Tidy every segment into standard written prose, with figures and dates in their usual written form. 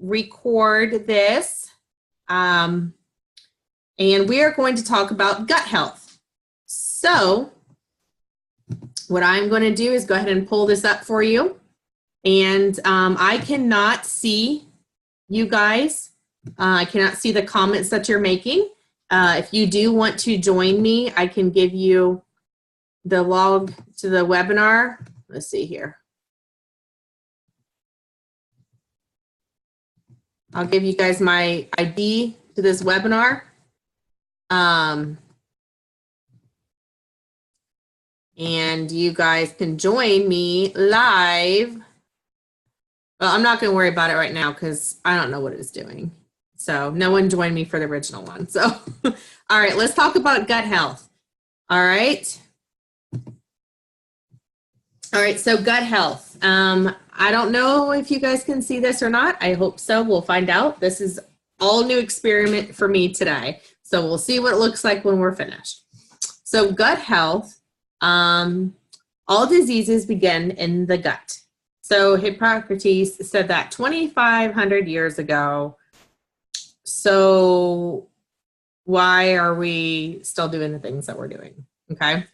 record this, and we are going to talk about gut health. So what I'm going to do is go ahead and pull this up for you. And I cannot see you guys. I cannot see the comments that you're making. If you do want to join me, I can give you the log to the webinar. Let's see here. I'll give you guys my ID to this webinar. And you guys can join me live. Well, I'm not going to worry about it right now because I don't know what it's doing. So no one joined me for the original one. So, all right, let's talk about gut health. All right. All right, so gut health. I don't know if you guys can see this or not. I hope so. We'll find out. This is all new experiment for me today. So we'll see what it looks like when we're finished. So gut health, all diseases begin in the gut. So Hippocrates said that 2,500 years ago. So why are we still doing the things that we're doing? Okay.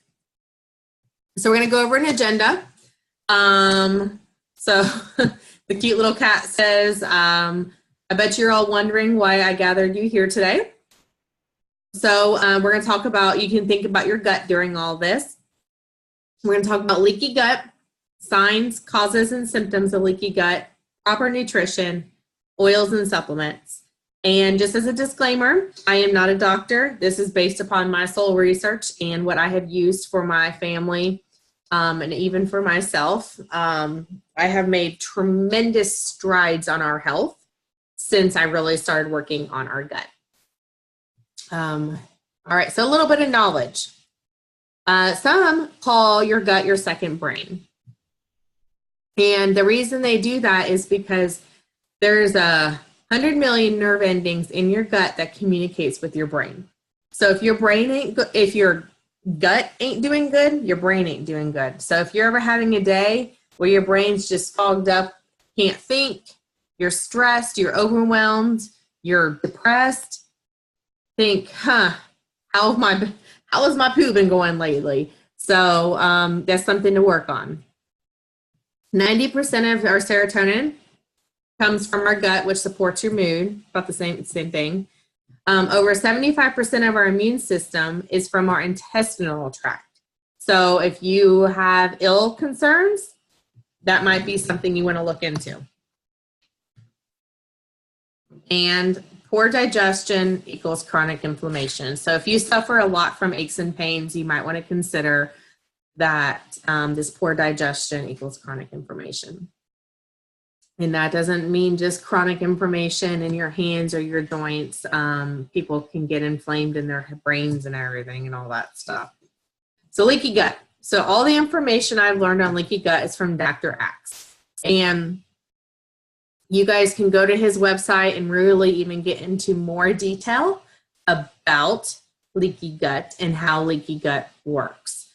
So we're going to go over an agenda. So the cute little cat says, I bet you're all wondering why I gathered you here today. So we're going to talk about, you can think about your gut during all this. We're going to talk about leaky gut, signs, causes, and symptoms of leaky gut, proper nutrition, oils and supplements. And just as a disclaimer, I am not a doctor. This is based upon my sole research and what I have used for my family and even for myself. I have made tremendous strides on our health since I really started working on our gut. All right, so a little bit of knowledge. Some call your gut your second brain. And the reason they do that is because there's 100 million nerve endings in your gut that communicates with your brain. So if your brain ain't good, if your gut ain't doing good, your brain ain't doing good. So if you're ever having a day where your brain's just fogged up, can't think, you're stressed, you're overwhelmed, you're depressed, think, how has my poo been going lately? So that's something to work on. 90% of our serotonin comes from our gut, which supports your mood, about the same thing. Over 75% of our immune system is from our intestinal tract. So if you have ill concerns, that might be something you want to look into. And poor digestion equals chronic inflammation. So if you suffer a lot from aches and pains, you might want to consider that this poor digestion equals chronic inflammation. And that doesn't mean just chronic inflammation in your hands or your joints. People can get inflamed in their brains and everything and all that stuff. So leaky gut. So all the information I've learned on leaky gut is from Dr. Axe. And you guys can go to his website and really even get into more detail about leaky gut and how leaky gut works.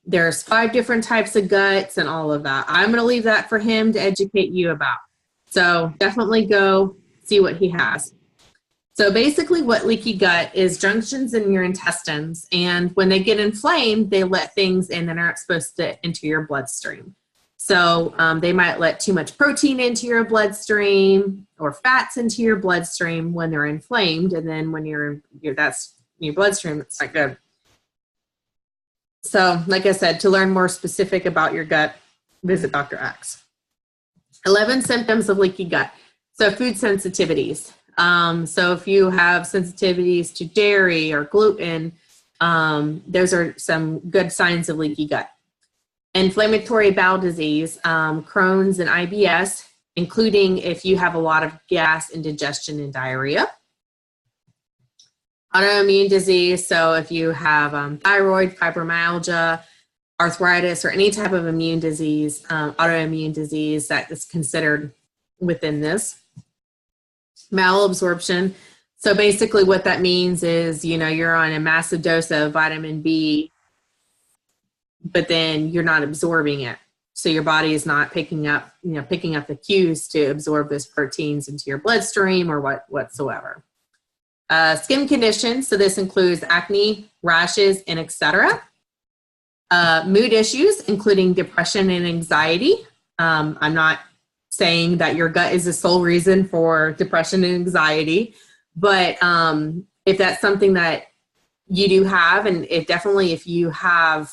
There's 5 different types of guts and all of that. I'm going to leave that for him to educate you about. So definitely go see what he has. So basically what leaky gut is junctions in your intestines. And when they get inflamed, they let things in that aren't supposed to enter your bloodstream. So they might let too much protein into your bloodstream or fats into your bloodstream when they're inflamed. And then when that's in your bloodstream, it's not good. So, like I said, to learn more specific about your gut, visit Dr. Axe. 11 symptoms of leaky gut. So, food sensitivities. So, if you have sensitivities to dairy or gluten, those are some good signs of leaky gut. Inflammatory bowel disease, Crohn's and IBS, including if you have a lot of gas, indigestion, and diarrhea. Autoimmune disease, so if you have thyroid, fibromyalgia, arthritis, or any type of immune disease, autoimmune disease that is considered within this. Malabsorption, so basically what that means is, you're on a massive dose of vitamin B, but then you're not absorbing it. so your body is not picking up the cues to absorb those proteins into your bloodstream or whatsoever. Skin conditions, so this includes acne, rashes, and etc. Mood issues, including depression and anxiety. I'm not saying that your gut is the sole reason for depression and anxiety, but if that's something that you do have, and if you have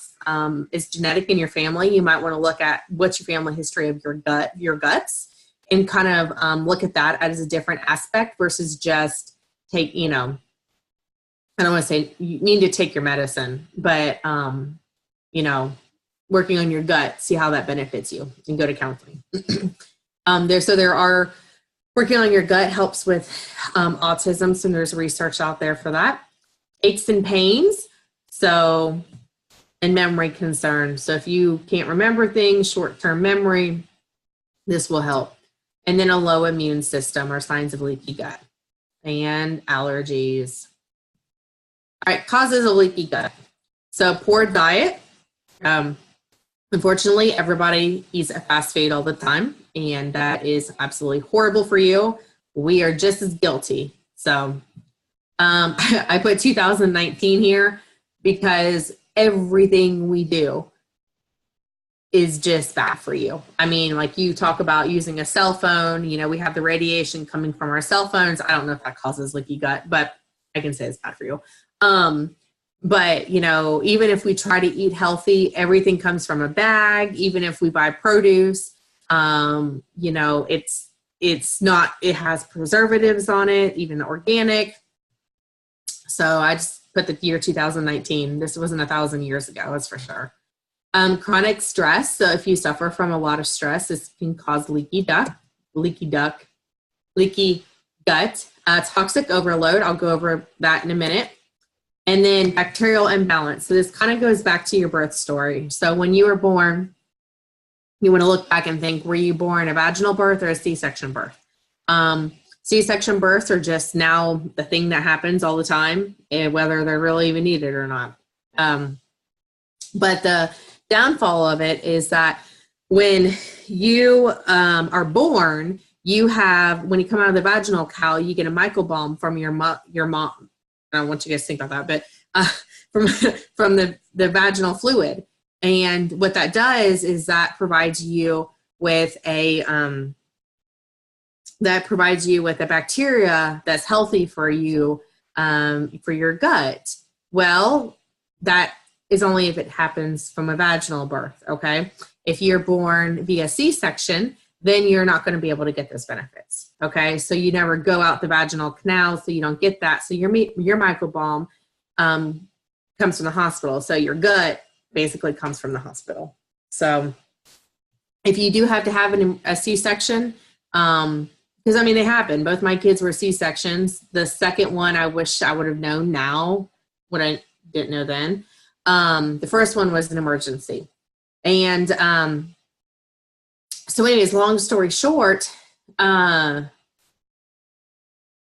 is genetic in your family, you might want to look at what's your family history of your guts, and kind of look at that as a different aspect versus just take, I don't want to say you need to take your medicine, but working on your gut, see how that benefits you, and go to counseling. There are working on your gut helps with autism, so there's research out there for that. Aches and pains, and memory concerns. So if you can't remember things, short-term memory, this will help. And then a low immune system or signs of leaky gut, and allergies. All right, causes of leaky gut. So poor diet. Unfortunately, everybody eats fast food all the time, and that is absolutely horrible for you. We are just as guilty. So I put 2019 here because everything we do is just bad for you. I mean, like you talk about using a cell phone, we have the radiation coming from our cell phones. I don't know if that causes leaky gut, but I can say it's bad for you. But, even if we try to eat healthy, everything comes from a bag. Even if we buy produce, it's not, it has preservatives on it, even organic. So I just put the year 2019. This wasn't 1,000 years ago, that's for sure. Chronic stress. So if you suffer from a lot of stress, this can cause leaky gut. Toxic overload. I'll go over that in a minute. And then bacterial imbalance. So this kind of goes back to your birth story. So when you were born, you want to look back and think, were you born a vaginal birth or a C-section birth? C-section births are just now the thing that happens all the time, whether they're really even needed or not. But the downfall of it is that when you are born, when you come out of the vaginal canal, you get a microbiome from your mom. I don't want you guys to think about that, but from the vaginal fluid. And what that does is that provides you with a bacteria that's healthy for you, for your gut. Well, that is only if it happens from a vaginal birth, okay? If you're born via C-section, then you're not going to be able to get those benefits, okay? So you never go out the vaginal canal, so you don't get that. So your microbiome comes from the hospital. So your gut basically comes from the hospital. So if you do have to have a C-section, because I mean, they happen. Both my kids were C-sections. The second one, I wish I would have known now what I didn't know then. The first one was an emergency. And so anyways, long story short,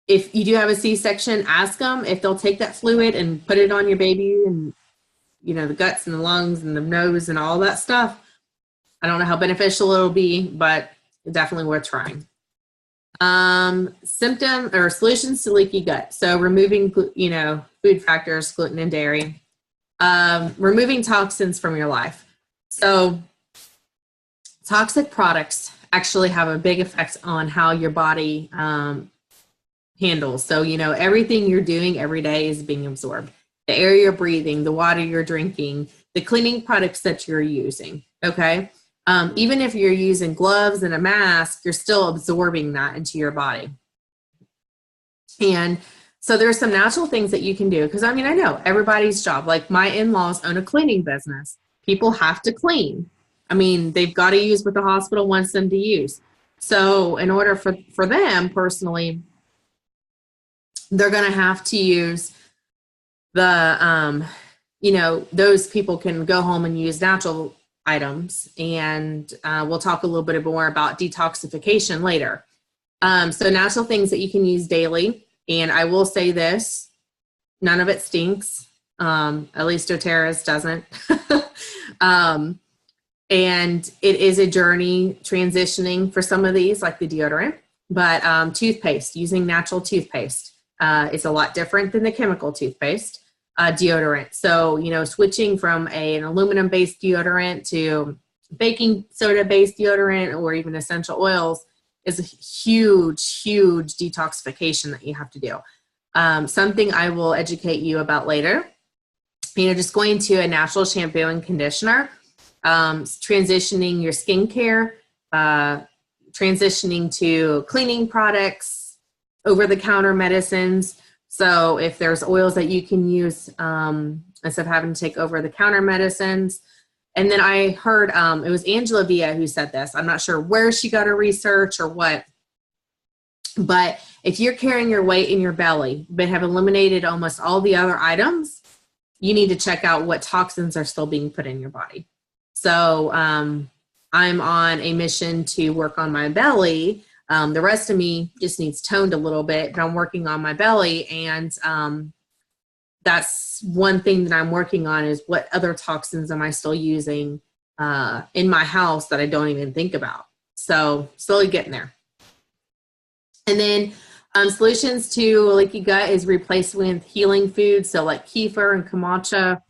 if you do have a C-section, ask them if they'll take that fluid and put it on your baby, and the guts and the lungs and the nose and all that stuff. I don't know how beneficial it'll be, but definitely worth trying. Symptom or solutions to leaky gut. So removing, food factors, gluten and dairy, removing toxins from your life. So toxic products actually have a big effect on how your body handles. So, everything you're doing every day is being absorbed. The air you're breathing, the water you're drinking, the cleaning products that you're using, okay? Even if you're using gloves and a mask, you're still absorbing that into your body. And so there's some natural things that you can do. Because, I know everybody's job, like my in-laws own a cleaning business. People have to clean. They've got to use what the hospital wants them to use. So in order for them personally, they're going to have to use the, those people can go home and use natural items. And we'll talk a little bit more about detoxification later. So natural things that you can use daily. And I will say this, none of it stinks. At least doTERRA's doesn't. And it is a journey transitioning for some of these, like the deodorant. But toothpaste, using natural toothpaste is a lot different than the chemical toothpaste deodorant. So, you know, switching from an aluminum-based deodorant to baking soda-based deodorant or even essential oils is a huge, huge detoxification that you have to do. Something I will educate you about later. You know, just going to a natural shampoo and conditioner, transitioning your skincare, transitioning to cleaning products, over-the-counter medicines. So if there's oils that you can use instead of having to take over-the-counter medicines. And then I heard it was Angela Villa who said this. I'm not sure where she got her research or what. But if you're carrying your weight in your belly but have eliminated almost all the other items, you need to check out what toxins are still being put in your body. So I'm on a mission to work on my belly. The rest of me just needs toned a little bit, but I'm working on my belly. And that's one thing that I'm working on is what other toxins am I still using in my house that I don't even think about. So slowly getting there. And then solutions to leaky gut is replaced with healing foods. So like kefir and kombucha,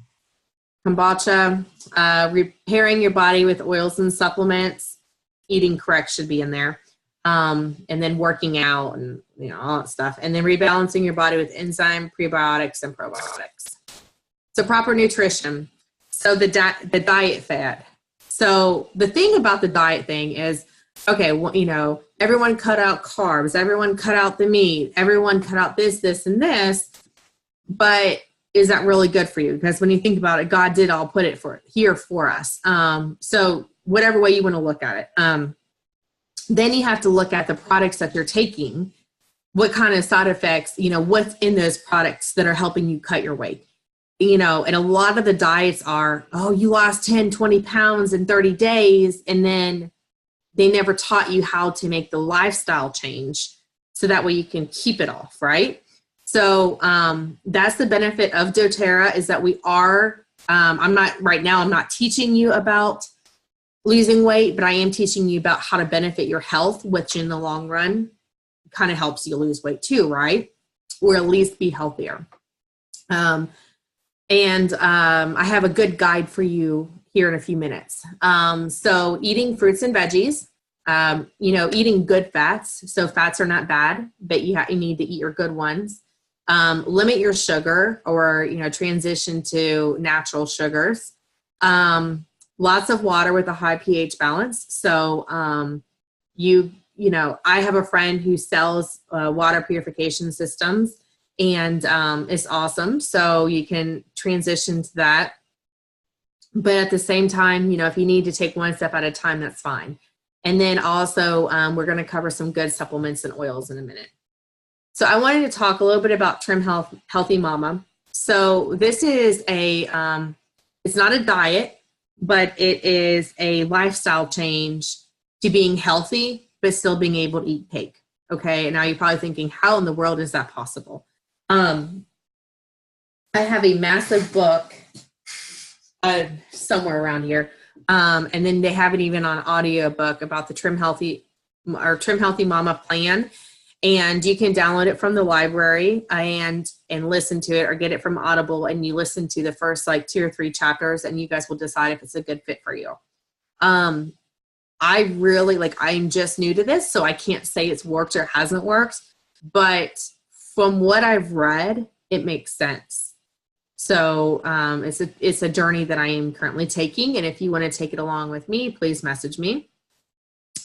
repairing your body with oils and supplements, eating correct should be in there. And then working out and, you know, all that stuff. And then rebalancing your body with enzyme, prebiotics, and probiotics. So proper nutrition. So the diet fad. So the thing about the diet thing is, okay, well, you know, everyone cut out carbs, everyone cut out the meat, everyone cut out this, and this, but is that really good for you? Because when you think about it, God did all put it here for us. So whatever way you want to look at it. Then you have to look at the products that you're taking, what kind of side effects, you know, what's in those products that are helping you cut your weight. You know, and a lot of the diets are, oh, you lost 10, 20 pounds in 30 days, and then they never taught you how to make the lifestyle change so that way you can keep it off, right? So that's the benefit of doTERRA is that we are, I'm not teaching you about losing weight, but I am teaching you about how to benefit your health, which in the long run kind of helps you lose weight too, right? Or at least be healthier. I have a good guide for you here in a few minutes. So eating fruits and veggies, you know, eating good fats. So fats are not bad, but you need to eat your good ones. Limit your sugar or, you know, transition to natural sugars. Lots of water with a high pH balance. So you know, I have a friend who sells water purification systems and it's awesome. So you can transition to that. But at the same time, you know, if you need to take one step at a time, that's fine. And then also we're going to cover some good supplements and oils in a minute. So I wanted to talk a little bit about Trim Healthy Mama. So this is it's not a diet, but it is a lifestyle change to being healthy, but still being able to eat cake. Okay. And now you're probably thinking, how in the world is that possible? I have a massive book somewhere around here. And then they have it even on audiobook about the Trim Healthy Mama plan. And you can download it from the library and listen to it or get it from Audible. And you listen to the first like 2 or 3 chapters and you guys will decide if it's a good fit for you. I really I'm just new to this, so I can't say it's worked or hasn't worked, but from what I've read, it makes sense. So it's a journey that I am currently taking. And if you want to take it along with me, please message me.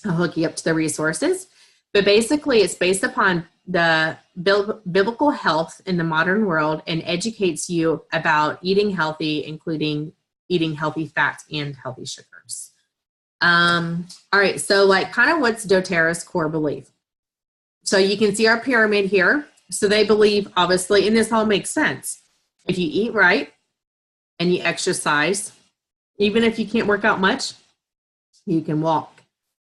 I'll hook you up to the resources. But basically, it's based upon the biblical health in the modern world and educates you about eating healthy, including eating healthy fats and healthy sugars. All right, so kind of what's doTERRA's core belief? So you can see our pyramid here. So they believe, obviously, and this all makes sense. If you eat right and you exercise, even if you can't work out much, you can walk.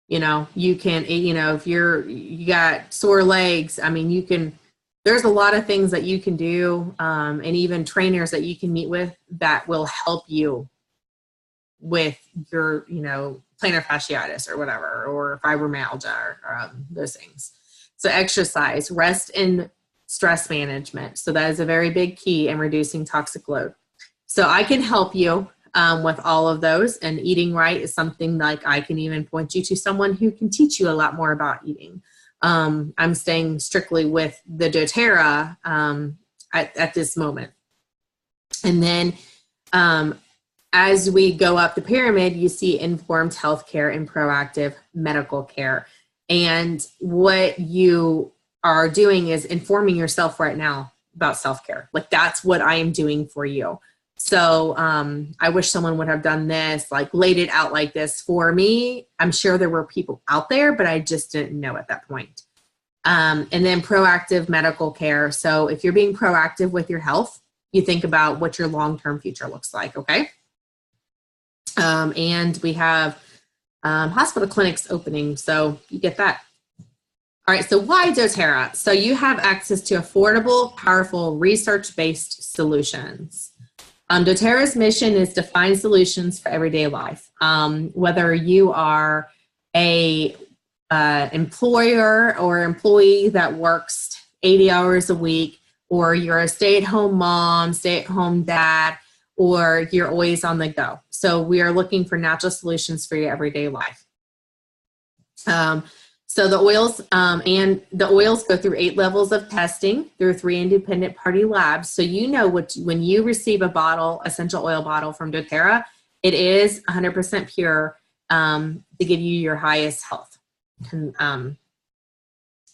You know, you can, you know, if you got sore legs, I mean, there's a lot of things that you can do, and even trainers that you can meet with that will help you with your, plantar fasciitis or whatever, or fibromyalgia or those things. So exercise, rest, and stress management. So that is a very big key in reducing toxic load. So I can help you with all of those, and eating right is something like I can even point you to someone who can teach you a lot more about eating. I'm staying strictly with the doTERRA at this moment. And then as we go up the pyramid, you see informed healthcare and proactive medical care. And what you are doing is informing yourself right now about self-care. Like, that's what I am doing for you. So I wish someone would have done this, like laid it out like this for me. I'm sure there were people out there, but I just didn't know at that point. And then proactive medical care. So if you're being proactive with your health, you think about what your long-term future looks like, okay? And we have hospital clinics opening, so you get that. All right, so why doTERRA? So you have access to affordable, powerful, research-based solutions. doTERRA's mission is to find solutions for everyday life. Whether you are a employer or employee that works 80 hours a week, or you're a stay-at-home mom, stay-at-home dad, or you're always on the go. So we are looking for natural solutions for your everyday life. So the oils go through 8 levels of testing through 3 independent party labs. So when you receive a essential oil bottle from doTERRA, it is 100% pure to give you your highest health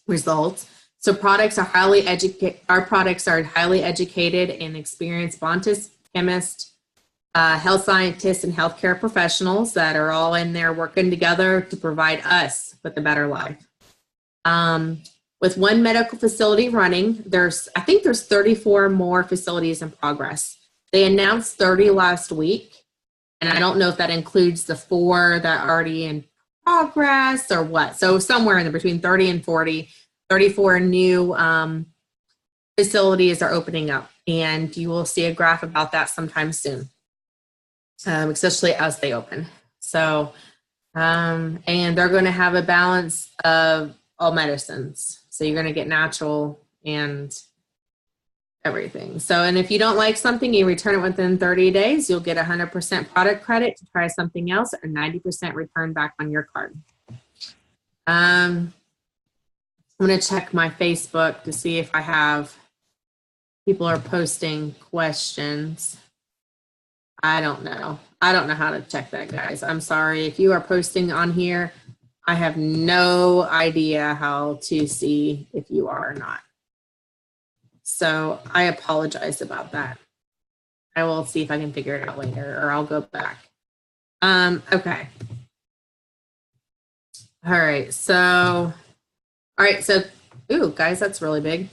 results. So our products are highly educated and experienced botanist, chemists, health scientists, and healthcare professionals that are all in there working together to provide us with a better life. With one medical facility running, I think there's 34 more facilities in progress. They announced 30 last week, and I don't know if that includes the 4 that are already in progress or what. So somewhere in between 30 and 40, 34 new facilities are opening up, and you will see a graph about that sometime soon, especially as they open. So, and they're going to have a balance of all medicines. So you're going to get natural and everything. So, and if you don't like something, you return it within 30 days, you'll get 100% product credit to try something else, or 90% return back on your card. I'm going to check my Facebook to see if I have people are posting questions. I don't know. I don't know how to check that, guys. I'm sorry. If you are posting on here, I have no idea how to see if you are or not. So I apologize about that. I will see if I can figure it out later, or I'll go back. Okay. All right. So, ooh, guys, that's really big.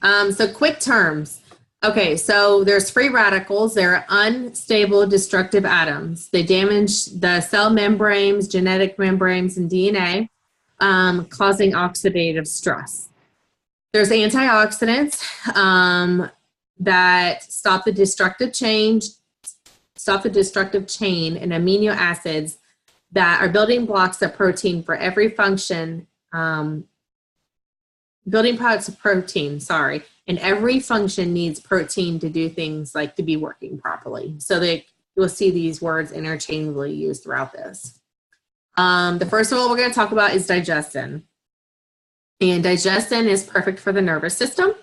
So quick terms. Okay, so there's free radicals. They're unstable, destructive atoms. They damage the cell membranes, genetic membranes, and DNA, causing oxidative stress. There's antioxidants that stop the destructive chain, and amino acids that are building blocks of protein for every function. Building products of protein, and every function needs protein to do things like to be working properly. So you'll see these words interchangeably used throughout this. The first one we're going to talk about is digestin. And digestin is perfect for the nervous system.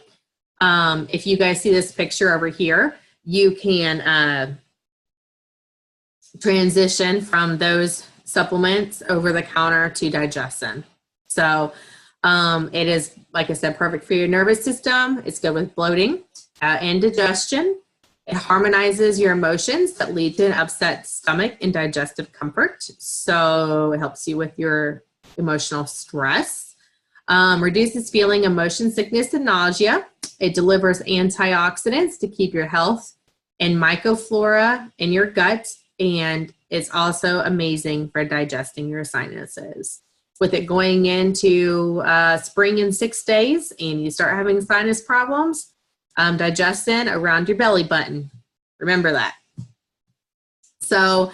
If you guys see this picture over here, you can transition from those supplements over the counter to digestin. So it is, like I said, perfect for your nervous system. It's good with bloating and digestion. It harmonizes your emotions that lead to an upset stomach and digestive comfort. So it helps you with your emotional stress. Reduces feeling of motion sickness and nausea. It delivers antioxidants to keep your health and microflora in your gut. And it's also amazing for digesting your sinuses. With it going into spring in 6 days and you start having sinus problems, digestin around your belly button. Remember that. So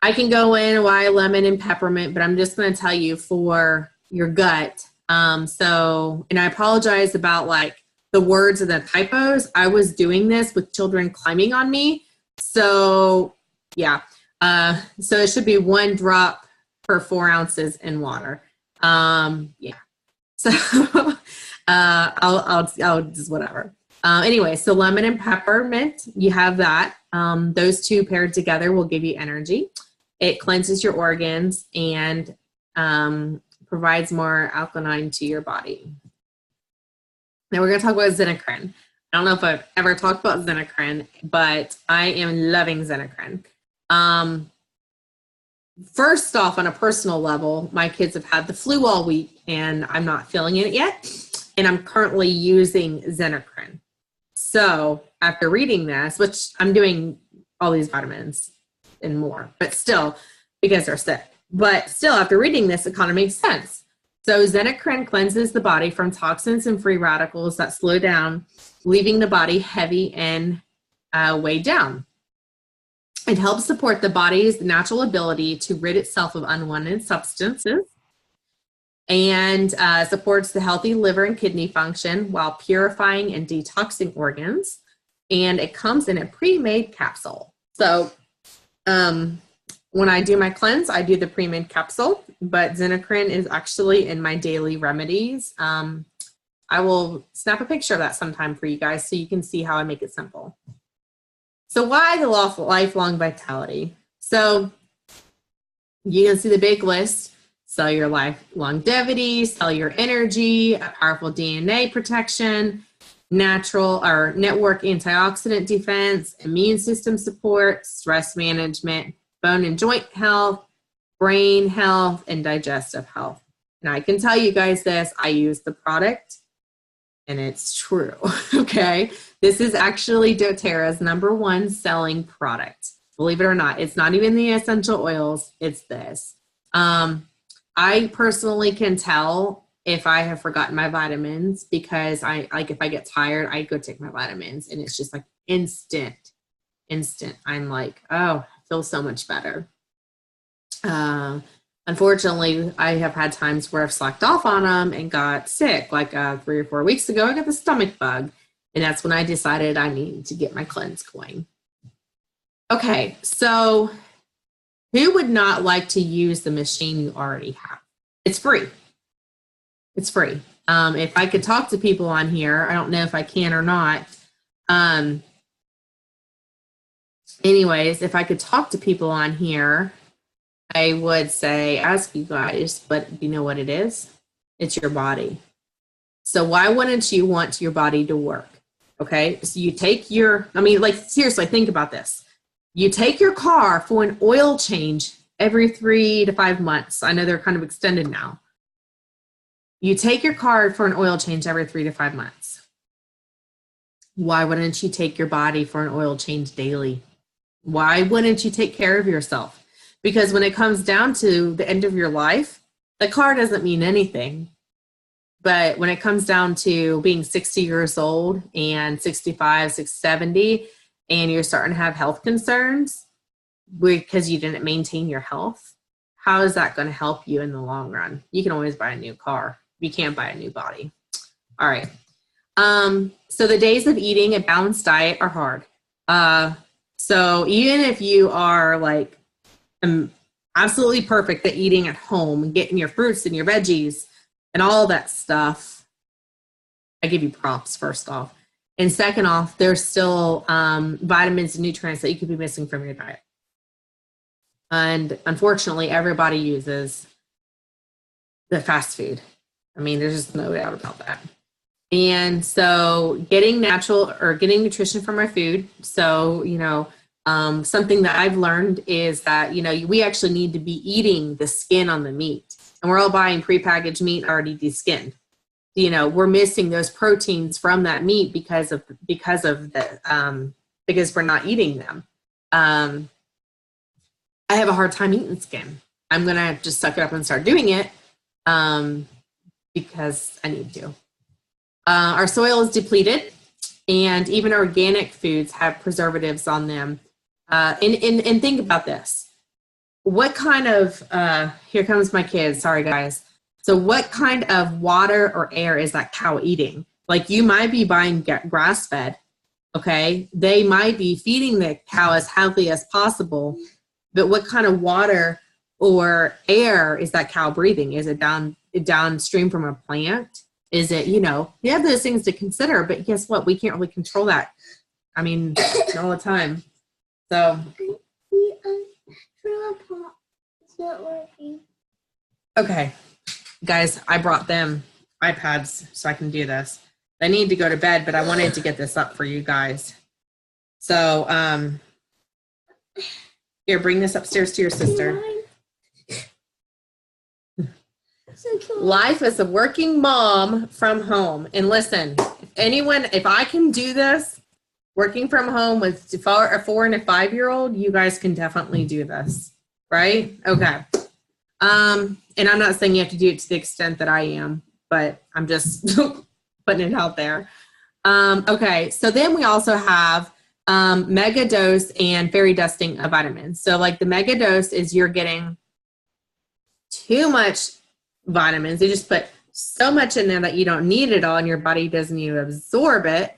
I can go in why lemon and peppermint, but I'm just going to tell you for your gut. And I apologize about like the words and the typos. I was doing this with children climbing on me. So yeah. So it should be 1 drop per 4 ounces in water. Yeah. So I'll just whatever. Anyway, so lemon and peppermint, you have that. Those two paired together will give you energy. It cleanses your organs and provides more alkaline to your body. Now we're going to talk about Xenocrin. I don't know if I've ever talked about Xenocrin, but I am loving Xenocrin. First off, on a personal level, my kids have had the flu all week and I'm not feeling it yet. And I'm currently using Xenocrin. So after reading this, which I'm doing all these vitamins and more, but still, because they're sick. But still, after reading this, it kind of makes sense. So Xenocrin cleanses the body from toxins and free radicals that slow down, leaving the body heavy and weighed down. It helps support the body's natural ability to rid itself of unwanted substances and supports the healthy liver and kidney function while purifying and detoxing organs. And it comes in a pre-made capsule. So when I do my cleanse, I do the pre-made capsule, but Xenocrin is actually in my daily remedies. I will snap a picture of that sometime for you guys so you can see how I make it simple. So why the lifelong vitality? So you can see the big list: cellular life longevity, cellular energy, a powerful DNA protection, natural or network antioxidant defense, immune system support, stress management, bone and joint health, brain health, and digestive health. And I can tell you guys this, I use the product and it's true, okay? This is actually doTERRA's #1 selling product. Believe it or not, it's not even the essential oils, it's this. I personally can tell if I have forgotten my vitamins because if I get tired, I go take my vitamins and it's just like instant. I'm like, oh, I feel so much better. Unfortunately, I have had times where I've slacked off on them and got sick. Like 3 or 4 weeks ago, I got the stomach bug. And that's when I decided I needed to get my cleanse going. Okay, so who would not like to use the machine you already have? It's free. It's free. If I could talk to people on here, I don't know if I can or not. Anyways, if I could talk to people on here, I would say, ask you guys, but you know what it is? It's your body. So why wouldn't you want your body to work? Okay, so you take seriously, think about this. You take your car for an oil change every 3 to 5 months. I know they're kind of extended now. You take your car for an oil change every 3 to 5 months. Why wouldn't you take your body for an oil change daily? Why wouldn't you take care of yourself? Because when it comes down to the end of your life, the car doesn't mean anything. But when it comes down to being 60 years old and 65, 70, and you're starting to have health concerns because you didn't maintain your health, how is that going to help you in the long run? You can always buy a new car. You can't buy a new body. All right. So the days of eating a balanced diet are hard. So even if you are like absolutely perfect at eating at home and getting your fruits and your veggies and all that stuff, I give you props first off. And second off, there's still vitamins and nutrients that you could be missing from your diet. And unfortunately, everybody uses the fast food. I mean, there's just no doubt about that. And so getting natural or getting nutrition from our food. So, something that I've learned is that, we actually need to be eating the skin on the meat. And we're all buying prepackaged meat already de-skinned. We're missing those proteins from that meat because we're not eating them. I have a hard time eating skin. I'm going to just suck it up and start doing it because I need to. Our soil is depleted, and even organic foods have preservatives on them. And think about this. what kind of, here comes my kids, sorry guys. So what kind of water or air is that cow eating? Like you might be buying grass fed, okay? They might be feeding the cow as healthy as possible, but what kind of water or air is that cow breathing? Is it downstream from a plant? Is it, you have those things to consider, but guess what? We can't really control that. I mean, all the time. So. It's not working. Okay, guys, I brought them iPads so I can do this. They need to go to bed, but I wanted to get this up for you guys. So, here, bring this upstairs to your sister. Life as a working mom from home. And listen, if I can do this, working from home with a 4 and a 5-year-old, you guys can definitely do this, right? Okay. And I'm not saying you have to do it to the extent that I am, but I'm just putting it out there. Okay, so then we also have mega dose and fairy dusting of vitamins. So like the mega dose is you're getting too much vitamins. They just put so much in there that you don't need it all and your body doesn't even absorb it.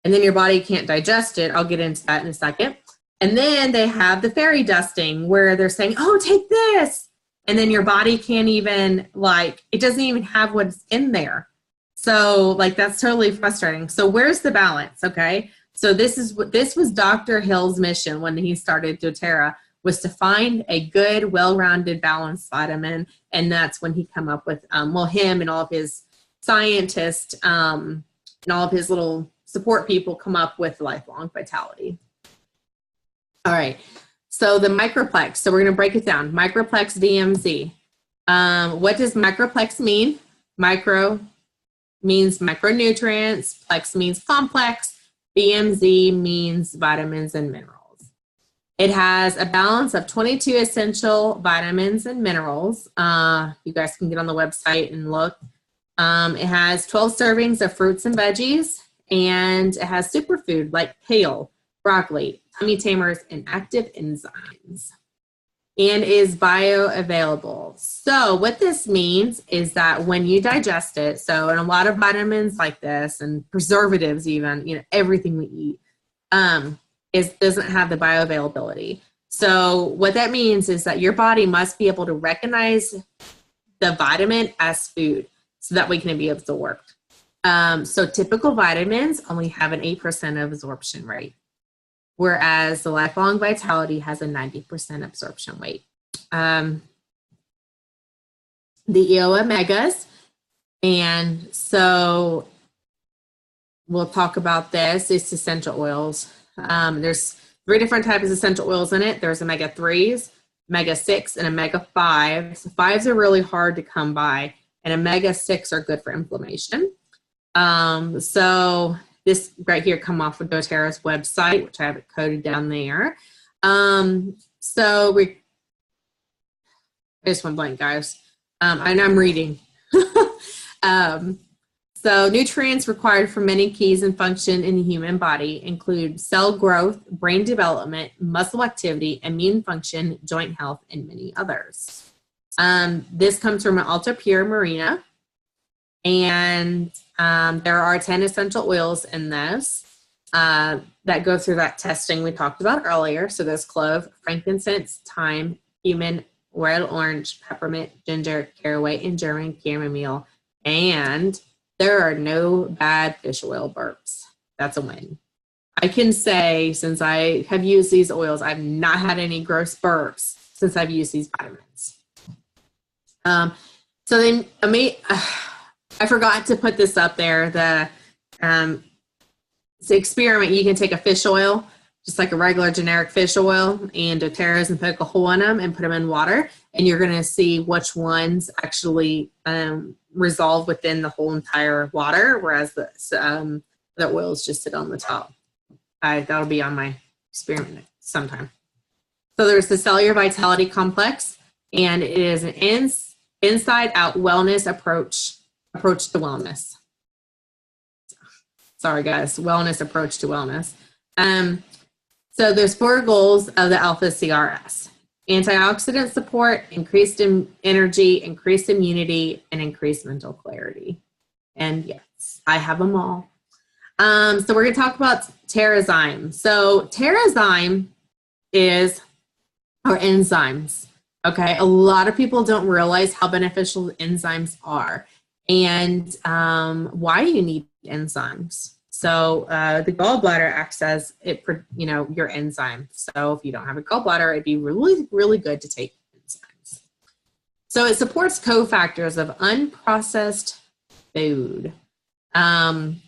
And then your body can't digest it. I'll get into that in a second. And then they have the fairy dusting where they're saying, oh, take this. And then your body can't even, it doesn't even have what's in there. So that's totally frustrating. So where's the balance? Okay. So this was Dr. Hill's mission when he started doTERRA, was to find a good, well-rounded, balanced vitamin. And that's when he come up with, him and all of his scientists and all of his little support people come up with lifelong vitality. All right. So the microplex. So we're going to break it down. Microplex DMZ. What does microplex mean? Micro means micronutrients. Plex means complex. BMZ means vitamins and minerals. It has a balance of 22 essential vitamins and minerals. You guys can get on the website and look. It has 12 servings of fruits and veggies, and it has superfood like kale, broccoli, tummy tamers, and active enzymes, and is bioavailable. So what this means is that when you digest it, so in a lot of vitamins like this and preservatives even, everything we eat, doesn't have the bioavailability. So what that means is that your body must be able to recognize the vitamin as food so that we can be absorbed. So typical vitamins only have an 8% absorption rate, whereas the lifelong vitality has a 90% absorption rate. The EO omegas, and so we'll talk about this. It's essential oils. There's 3 different types of essential oils in it. There's omega-3s, omega-6, and omega-5. So 5s are really hard to come by, and omega-6 are good for inflammation. So this right here come off of doTERRA's website, which I have it coded down there. So I just went blank, guys. And I'm reading. So nutrients required for many keys and function in the human body include cell growth, brain development, muscle activity, immune function, joint health, and many others. This comes from an Ultra Pure Marina, and there are 10 essential oils in this that go through that testing we talked about earlier. So there's clove, frankincense, thyme, cumin, royal orange, peppermint, ginger, caraway, and German chamomile, and there are no bad fish oil burps. That's a win. I can say, since I have used these oils, I've not had any gross burps since I've used these vitamins. So then, I forgot to put this up there. It's an experiment. You can take a fish oil, just like a regular generic fish oil, and doTERRA's, and poke a hole in them and put them in water, and you're going to see which ones actually resolve within the whole entire water, whereas the oils just sit on the top. That'll be on my experiment sometime. So there's the Cellular Vitality Complex, and it is an inside-out wellness approach to wellness. Sorry, guys, wellness approach to wellness. So there's 4 goals of the Alpha CRS. antioxidant support, increased energy, increased immunity, and increased mental clarity. And yes, I have them all. So we're going to talk about Terrazyme. So Terrazyme is our enzymes. Okay, a lot of people don't realize how beneficial enzymes are and why you need enzymes. So the gallbladder acts as your enzyme. So if you don't have a gallbladder, it'd be really, really good to take enzymes. So it supports cofactors of unprocessed food. And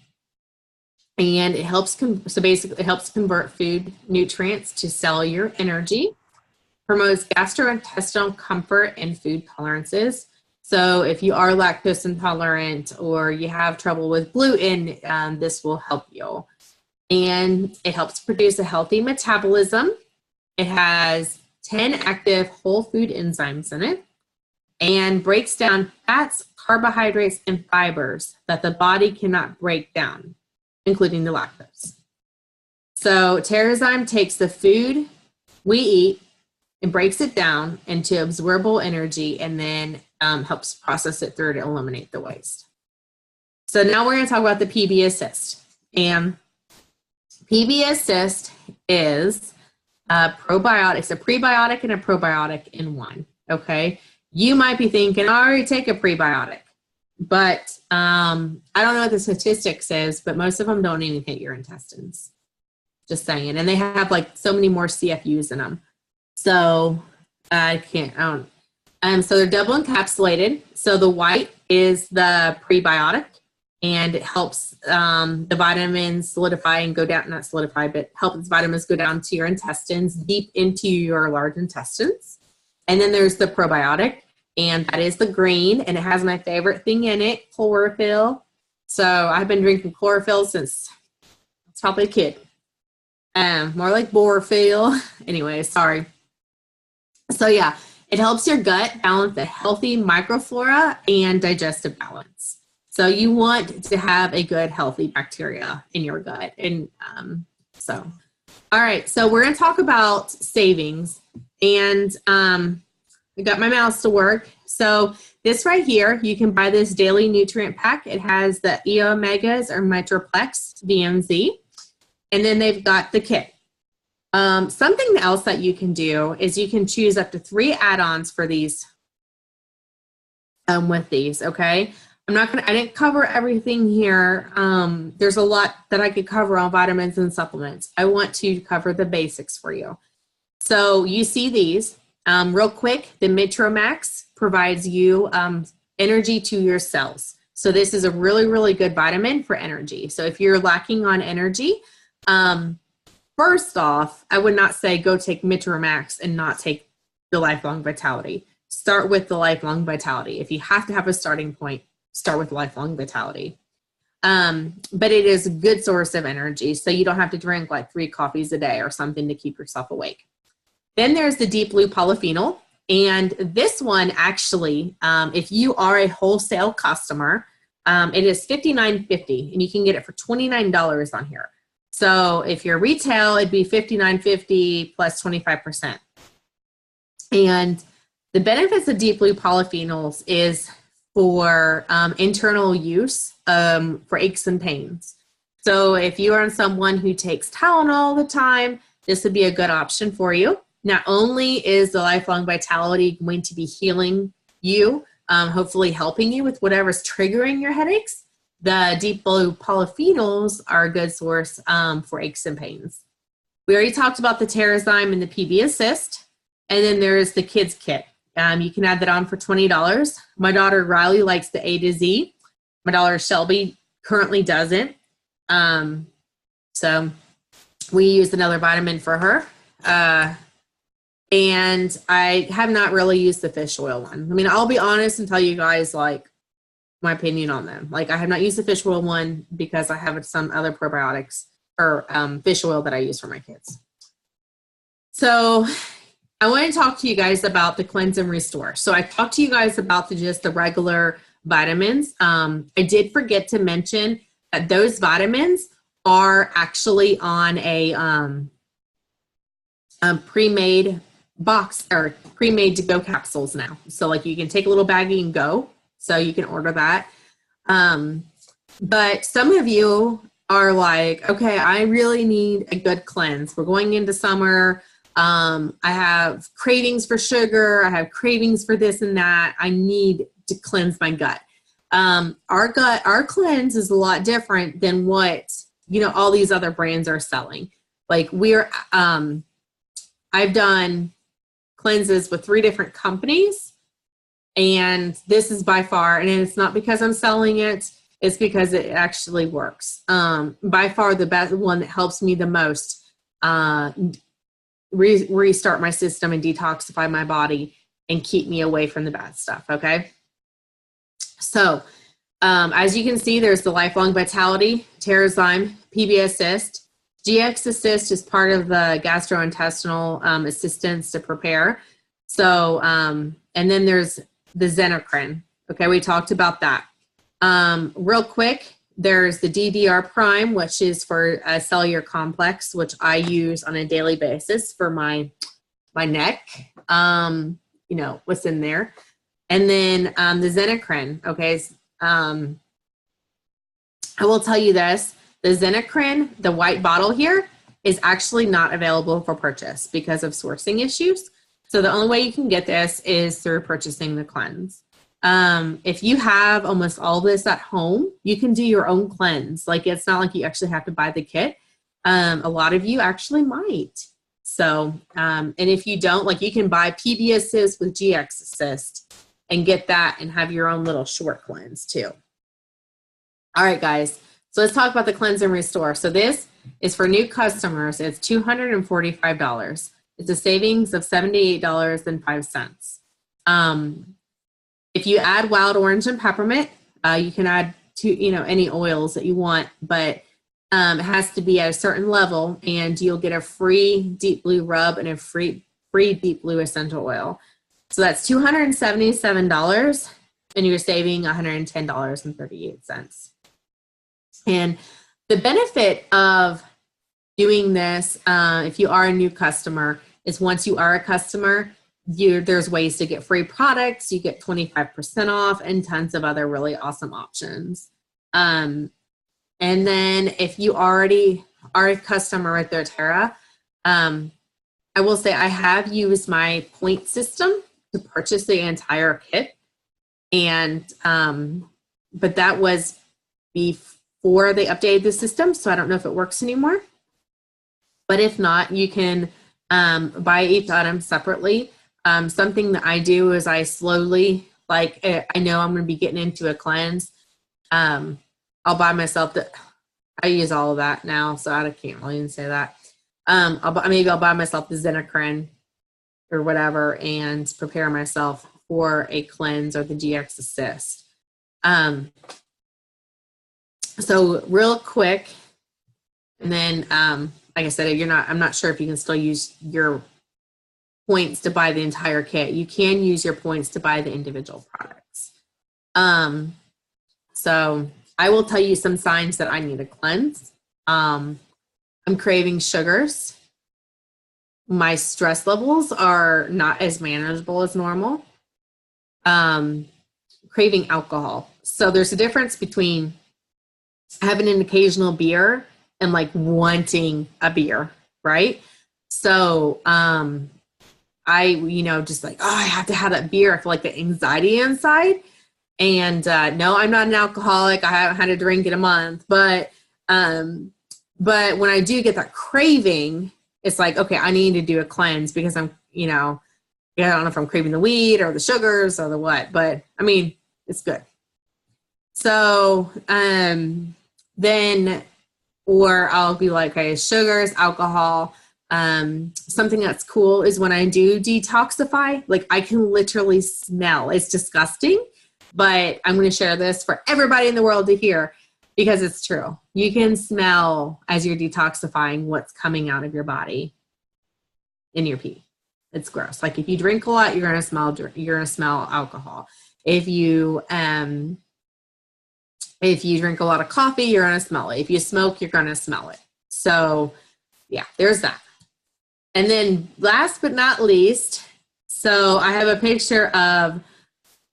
it helps, basically it helps convert food nutrients to cellular energy, promotes gastrointestinal comfort and food tolerances. So if you are lactose intolerant or you have trouble with gluten, this will help you. And it helps produce a healthy metabolism. It has 10 active whole food enzymes in it and breaks down fats, carbohydrates, and fibers that the body cannot break down, including the lactose. So Terrazyme takes the food we eat and breaks it down into absorbable energy and then helps process it through to eliminate the waste. So now we're going to talk about the PB Assist. And PB Assist is a probiotic. It's a prebiotic and a probiotic in one, okay? You might be thinking, I already take a prebiotic. But I don't know what the statistics is, but most of them don't even hit your intestines. Just saying. And they have like so many more CFUs in them. So so they're double encapsulated. So the white is the prebiotic and it helps the vitamins solidify and go down, not solidify, but helps vitamins go down to your intestines, deep into your large intestines. And then there's the probiotic, and that is the green, and it has my favorite thing in it, chlorophyll. So I've been drinking chlorophyll since I was probably a kid. More like borophyll. Anyway, sorry. So yeah, it helps your gut balance a healthy microflora and digestive balance. So you want to have a good, healthy bacteria in your gut. And all right, so we're going to talk about savings. And I got my mouse to work. So this right here, you can buy this daily nutrient pack. It has the EO Omegas or Metroplex VMZ. And then they've got the kit. Something else that you can do is you can choose up to 3 add-ons for these with these, okay? I didn't cover everything here. There's a lot that I could cover on vitamins and supplements. I want to cover the basics for you. So you see these. Real quick, the Metromax provides you energy to your cells. So this is a really, really good vitamin for energy. So if you're lacking on energy, first off, I would not say go take Metromax and not take the Lifelong Vitality. Start with the Lifelong Vitality. If you have to have a starting point, start with Lifelong Vitality. But it is a good source of energy, so you don't have to drink like 3 coffees a day or something to keep yourself awake. Then there's the Deep Blue Polyphenol, and this one actually, if you are a wholesale customer, it is $59.50, and you can get it for $29 on here. So if you're retail, it'd be $59.50 plus 25%. And the benefits of Deep Blue Polyphenols is for internal use for aches and pains. So if you are someone who takes Tylenol all the time, this would be a good option for you. Not only is the Lifelong Vitality going to be healing you, hopefully helping you with whatever's triggering your headaches, the Deep Blue Polyphenols are a good source for aches and pains. We already talked about the Terrazyme and the PB Assist, and then there's the Kids Kit. You can add that on for $20. My daughter Riley likes the A to Z. My daughter Shelby currently doesn't. So we use another vitamin for her. And I have not really used the fish oil one. I mean, I'll be honest and tell you guys like my opinion on them. Like I have not used the fish oil one because I have some other probiotics or fish oil that I use for my kids. So I want to talk to you guys about the Cleanse and Restore. So I talked to you guys about just the regular vitamins. I did forget to mention that those vitamins are actually on a pre-made box or pre-made to go capsules now. So like you can take a little baggie and go. So you can order that. But some of you are like, okay, I really need a good cleanse. We're going into summer. I have cravings for sugar. I have cravings for this and that. I need to cleanse my gut. Our cleanse is a lot different than what, all these other brands are selling. Like I've done cleanses with 3 different companies, and this is by far, and it's not because I'm selling it, it's because it actually works. By far the best one that helps me the most, restart my system and detoxify my body and keep me away from the bad stuff. Okay. So, as you can see, there's the Lifelong Vitality, Terrazyme, PB Assist. GX Assist is part of the gastrointestinal assistance to prepare. So, and then there's the Xenocrin. Okay, we talked about that. Real quick, there's the DDR Prime, which is for a cellular complex, which I use on a daily basis for my neck. What's in there. And then the Xenocrin, okay. I will tell you this, the Xenocrin, the white bottle here, is actually not available for purchase because of sourcing issues. So the only way you can get this is through purchasing the cleanse. If you have almost all this at home, you can do your own cleanse. Like, it's not like you actually have to buy the kit. A lot of you actually might. So, and if you don't, like, you can buy PB Assist with GX Assist and get that and have your own little short cleanse too. All right, guys. So let's talk about the Cleanse and Restore. So this is for new customers. It's $245. It's a savings of $78.05. If you add wild orange and peppermint, you can add any oils that you want, but it has to be at a certain level, and you'll get a free deep blue rub and a free deep blue essential oil. So that's $277, and you're saving $110.38. And the benefit of doing this, if you are a new customer, is once you are a customer, there's ways to get free products. You get 25% off and tons of other really awesome options. And then if you already are a customer at doTERRA, I will say I have used my point system to purchase the entire kit. And, but that was before they updated the system. So I don't know if it works anymore, but if not, you can buy each item separately. Something that I do is I slowly, like, I know I'm going to be getting into a cleanse. I'll buy myself I use all of that now, so I can't really even say that. Maybe I'll buy myself the Xenocrin or whatever and prepare myself for a cleanse or the GX Assist. So real quick, and then, like I said, I'm not sure if you can still use your points to buy the entire kit. You can use your points to buy the individual products. So I will tell you some signs that I need a cleanse. I'm craving sugars. My stress levels are not as manageable as normal. Craving alcohol. So there's a difference between having an occasional beer and like wanting a beer, right? So I, just like, I have to have that beer. I feel like the anxiety inside. And no, I'm not an alcoholic. I haven't had a drink in a month. But when I do get that craving, it's like, okay, I need to do a cleanse because I'm, I don't know if I'm craving the weed or the sugars or the what, but I mean, it's good. So then, or I'll be like, okay, sugars, alcohol. Something that's cool is when I do detoxify, like I can literally smell. It's disgusting, but I'm going to share this for everybody in the world to hear because it's true. You can smell as you're detoxifying what's coming out of your body in your pee. It's gross. Like if you drink a lot, you're going to smell alcohol. If you drink a lot of coffee, you're going to smell it. If you smoke, you're going to smell it. So yeah, there's that. And then last but not least, so I have a picture of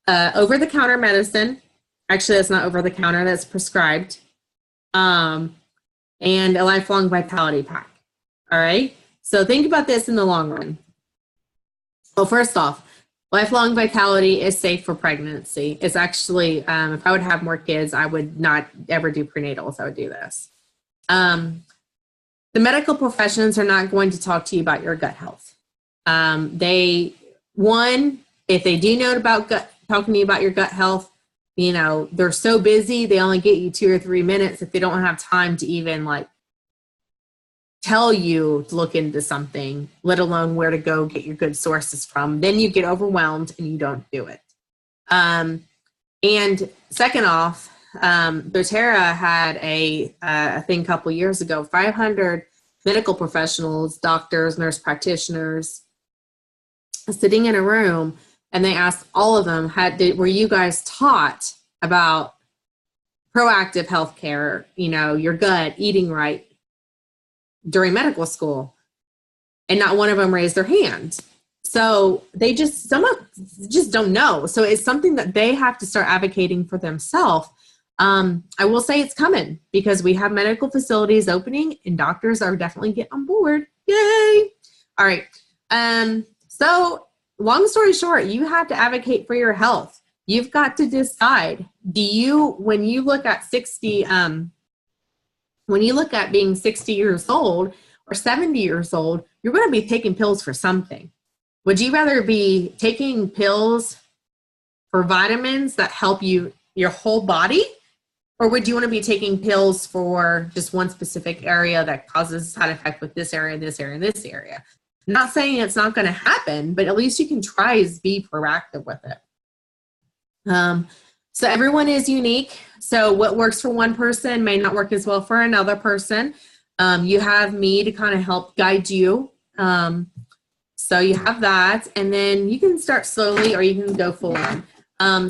over-the-counter medicine. Actually, that's not over-the-counter, that's prescribed. And a lifelong vitality pack. All right. So think about this in the long run. Well, first off, lifelong vitality is safe for pregnancy. It's actually, if I would have more kids, I would not ever do prenatals. I would do this. The medical professions are not going to talk to you about your gut health. If they do know about talking to you about your gut health, you know, they're so busy, they only get you 2 or 3 minutes if they don't have time to even like tell you to look into something, let alone where to go get your good sources from. Then you get overwhelmed and you don't do it. And second off, doTERRA had a thing a couple years ago, 500 medical professionals, doctors, nurse practitioners, sitting in a room, and they asked all of them, were you guys taught about proactive healthcare, you know, your gut, eating right during medical school? And not one of them raised their hand. So some just don't know. So it's something that they have to start advocating for themselves. I will say it's coming because we have medical facilities opening and doctors are definitely getting on board. Yay. All right. So long story short, you have to advocate for your health. You've got to decide, when you look at being 60 years old or 70 years old, you're going to be taking pills for something. Would you rather be taking pills for vitamins that help your whole body? Or would you want to be taking pills for just one specific area that causes side effect with this area, this area, and this area? I'm not saying it's not going to happen, but at least you can try to be proactive with it. So everyone is unique. So what works for one person may not work as well for another person. You have me to kind of help guide you. So you have that, and then you can start slowly or you can go full in.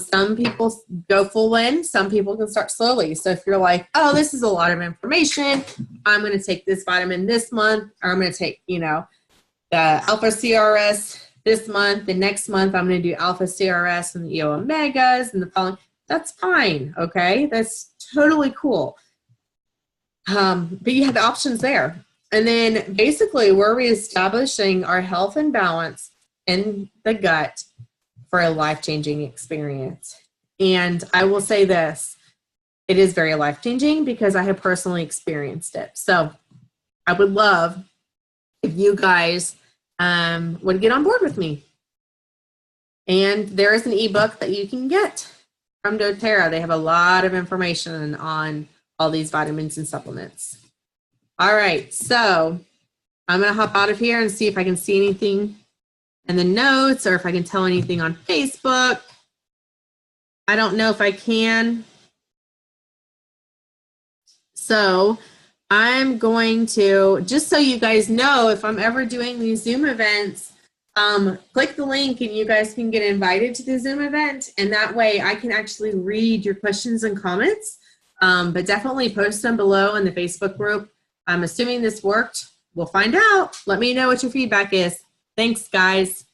Some people go full in, some people can start slowly. So if you're like, oh, this is a lot of information, I'm going to take this vitamin this month, or I'm going to take, you know, the alpha CRS this month, the next month I'm going to do alpha CRS and the omegas and the following. That's fine. Okay. That's totally cool. But you have the options there. And then basically we're reestablishing our health and balance in the gut for a life-changing experience. And I will say this, it is very life-changing because I have personally experienced it. So I would love if you guys would get on board with me. And there is an ebook that you can get from doTERRA. They have a lot of information on all these vitamins and supplements. All right, so I'm going to hop out of here and see if I can see anything in the notes or if I can tell anything on Facebook. I don't know if I can. So I'm going to, just so you guys know, if I'm ever doing these Zoom events, click the link and you guys can get invited to the Zoom event. And that way I can actually read your questions and comments, but definitely post them below in the Facebook group. I'm assuming this worked. We'll find out. Let me know what your feedback is. Thanks, guys.